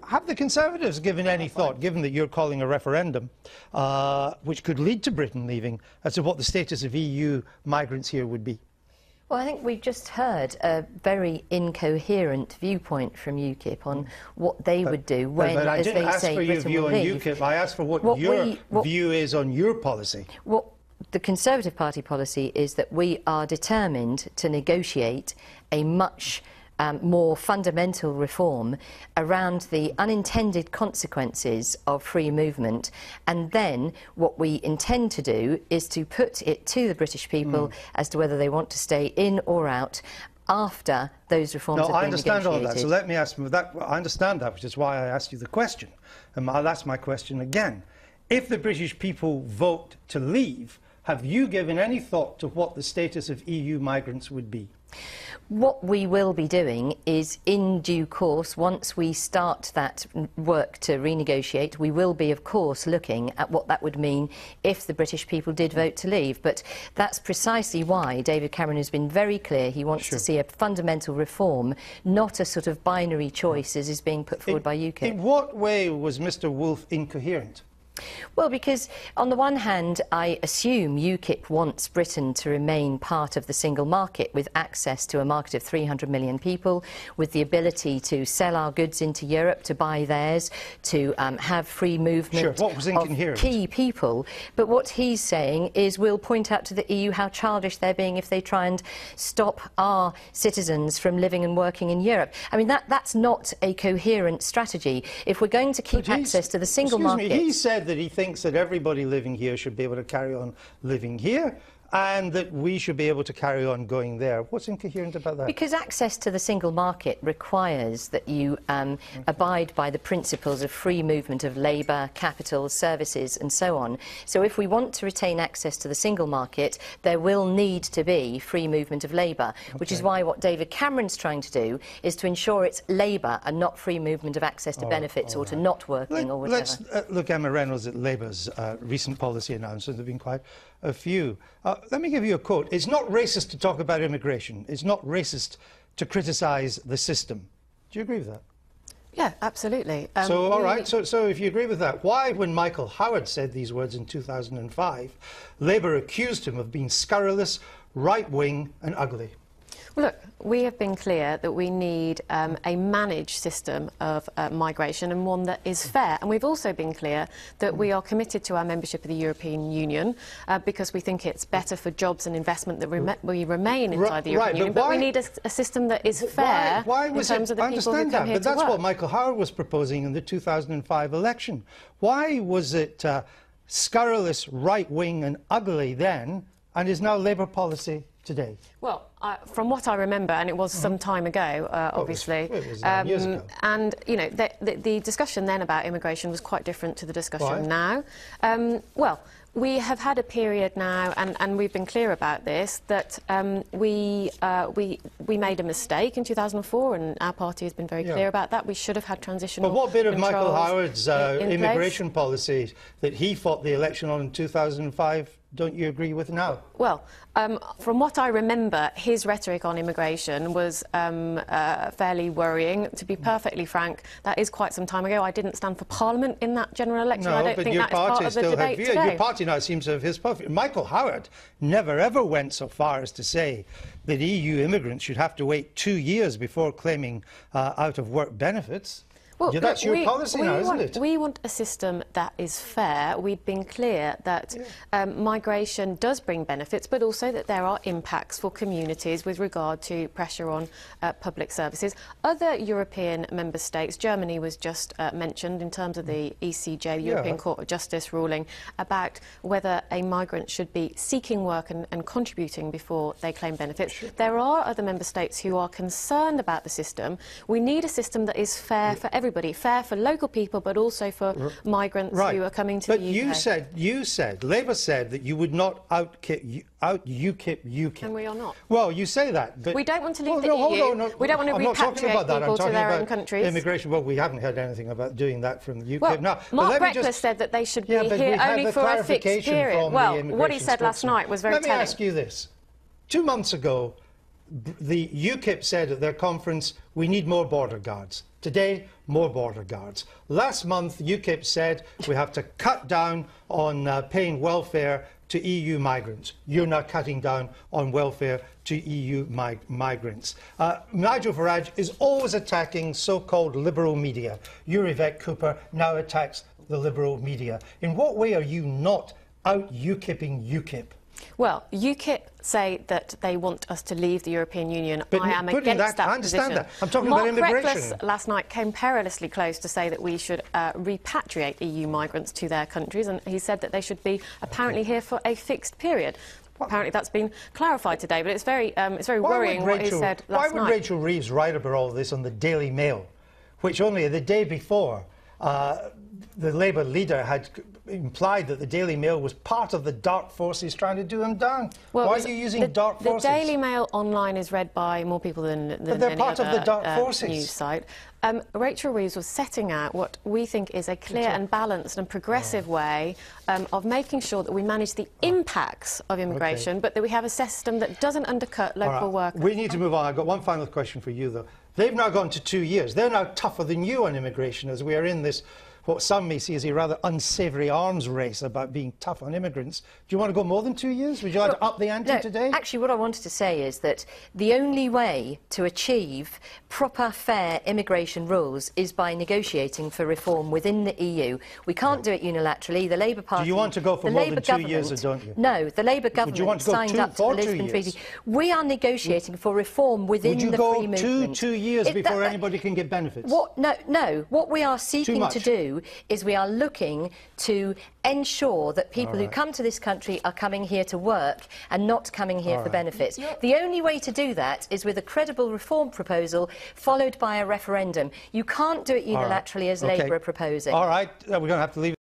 Have the Conservatives given any thought, given that you're calling a referendum, which could lead to Britain leaving, as to what the status of EU migrants here would be? Well, I think we've just heard a very incoherent viewpoint from UKIP on what they would do when, but I as didn't they ask say, for your Britain view will on leave. UKIP. I asked for what your view is on your policy. What the Conservative Party policy is that we are determined to negotiate a much more fundamental reform around the unintended consequences of free movement, and then what we intend to do is to put it to the British people as to whether they want to stay in or out after those reforms have been negotiated. I understand all that, so let me ask that. I understand that, which is why I asked you the question, and I'll ask my question again. If the British people vote to leave, have you given any thought to what the status of EU migrants would be? What we will be doing is, in due course, once we start that work to renegotiate, we will be, of course, looking at what that would mean if the British people did vote to leave. But that's precisely why David Cameron has been very clear he wants to see a fundamental reform, not a sort of binary choice as is being put forward by UKIP. In what way was Mr Wolfe incoherent? Well, because on the one hand, I assume UKIP wants Britain to remain part of the single market with access to a market of 300 million people, with the ability to sell our goods into Europe, to buy theirs, to have free movement of key people. But what he's saying is we'll point out to the EU how childish they're being if they try and stop our citizens from living and working in Europe. I mean, that's not a coherent strategy. If we're going to keep access to the single market... He said that he thinks that everybody living here should be able to carry on living here, and that we should be able to carry on going there. What's incoherent about that? Because access to the single market requires that you abide by the principles of free movement of labour, capital, services and so on. So if we want to retain access to the single market, there will need to be free movement of labour, which is why what David Cameron's trying to do is to ensure it's labour and not free movement of access to benefits or to not working or whatever. Let's look, Emma Reynolds, at Labour's recent policy announcements. There have been quite a few. Let me give you a quote. It's not racist to talk about immigration. It's not racist to criticise the system. Do you agree with that? Yeah, absolutely. So, all right, so if you agree with that, why, when Michael Howard said these words in 2005, Labour accused him of being scurrilous, right-wing and ugly? Well, look, we have been clear that we need a managed system of migration, and one that is fair. And we've also been clear that we are committed to our membership of the European Union because we think it's better for jobs and investment that we remain inside the European Union. But we need a system that is fair in terms of the people who come here to work. But that's what Michael Howard was proposing in the 2005 election. Why was it scurrilous, right-wing and ugly then, and is now Labour policy today? Well, from what I remember, and it was some time ago, obviously, it was years ago. And you know, the discussion then about immigration was quite different to the discussion now. Well, we have had a period now, and we've been clear about this, that we made a mistake in 2004, and our party has been very clear about that. We should have had transitional But what bit of Michael Howard's immigration place. policy that he fought the election on in 2005 don't you agree with now? Well, from what I remember, his rhetoric on immigration was fairly worrying. To be perfectly frank, that is quite some time ago. I didn't stand for Parliament in that general election. No, I don't but think your that is part party of the still debate had, today. your party now seems to have his perfect. Michael Howard never ever went so far as to say that EU immigrants should have to wait 2 years before claiming out-of-work benefits. Well, that's your policy now, isn't it? We want a system that is fair. We've been clear that migration does bring benefits, but also that there are impacts for communities with regard to pressure on public services. Other European member states, Germany was just mentioned in terms of the ECJ, the European Court of Justice ruling, about whether a migrant should be seeking work and contributing before they claim benefits. There are other member states who are concerned about the system. We need a system that is fair for everybody, fair for local people, but also for migrants who are coming to the UK. But you said, Labour said that you would not out-UKIP UKIP. And we are not. Well, you say that, but... We don't want to leave the EU. We don't want to repatriate people to their own countries. Immigration, well, we haven't heard anything about doing that from the UKIP. Well, now, Mark Reckless said that they should be here only for a fixed period. Well, what he said last night was very telling. Let me ask you this. 2 months ago, the UKIP said at their conference, we need more border guards. Today, more border guards. Last month, UKIP said we have to cut down on paying welfare to EU migrants. You're now cutting down on welfare to EU migrants. Nigel Farage is always attacking so-called liberal media. Yvette Cooper now attacks the liberal media. In what way are you not out UKIPing UKIP? Well, UKIP say that they want us to leave the European Union. But I am against that I understand position. that. I'm talking about immigration. Mark Reckless last night came perilously close to say that we should repatriate EU migrants to their countries, and he said that they should be apparently here for a fixed period. Apparently that's been clarified today, but it's very worrying what he said last night. Why would Rachel Reeves write about all this on the Daily Mail, which only the day before the Labour leader had implied that the Daily Mail was part of the dark forces trying to do him down? Well, why are you using dark forces? The Daily Mail online is read by more people than but they're any part other of the dark forces. News site. Rachel Reeves was setting out what we think is a clear and balanced and progressive way of making sure that we manage the impacts of immigration, but that we have a system that doesn't undercut local workers. We need to move on. I've got one final question for you, though. They've now gone to 2 years. They're now tougher than you on immigration, as we are in this, what some may see as a rather unsavoury arms race about being tough on immigrants. Do you want to go more than 2 years? Would you like to up the ante today? Actually, what I wanted to say is that the only way to achieve proper, fair immigration rules is by negotiating for reform within the EU. We can't do it unilaterally. The Labour Party... Do you want to go for more than 2 years, or don't you? No, the Labour government signed up to the Lisbon Treaty. We are negotiating for reform within the free movement. Would you go 2 years before anybody can get benefits? No. What we are seeking to do is we are looking to ensure that people who come to this country are coming here to work and not coming here for benefits. The only way to do that is with a credible reform proposal followed by a referendum. You can't do it unilaterally as Labour are proposing. All right, we're going to have to leave it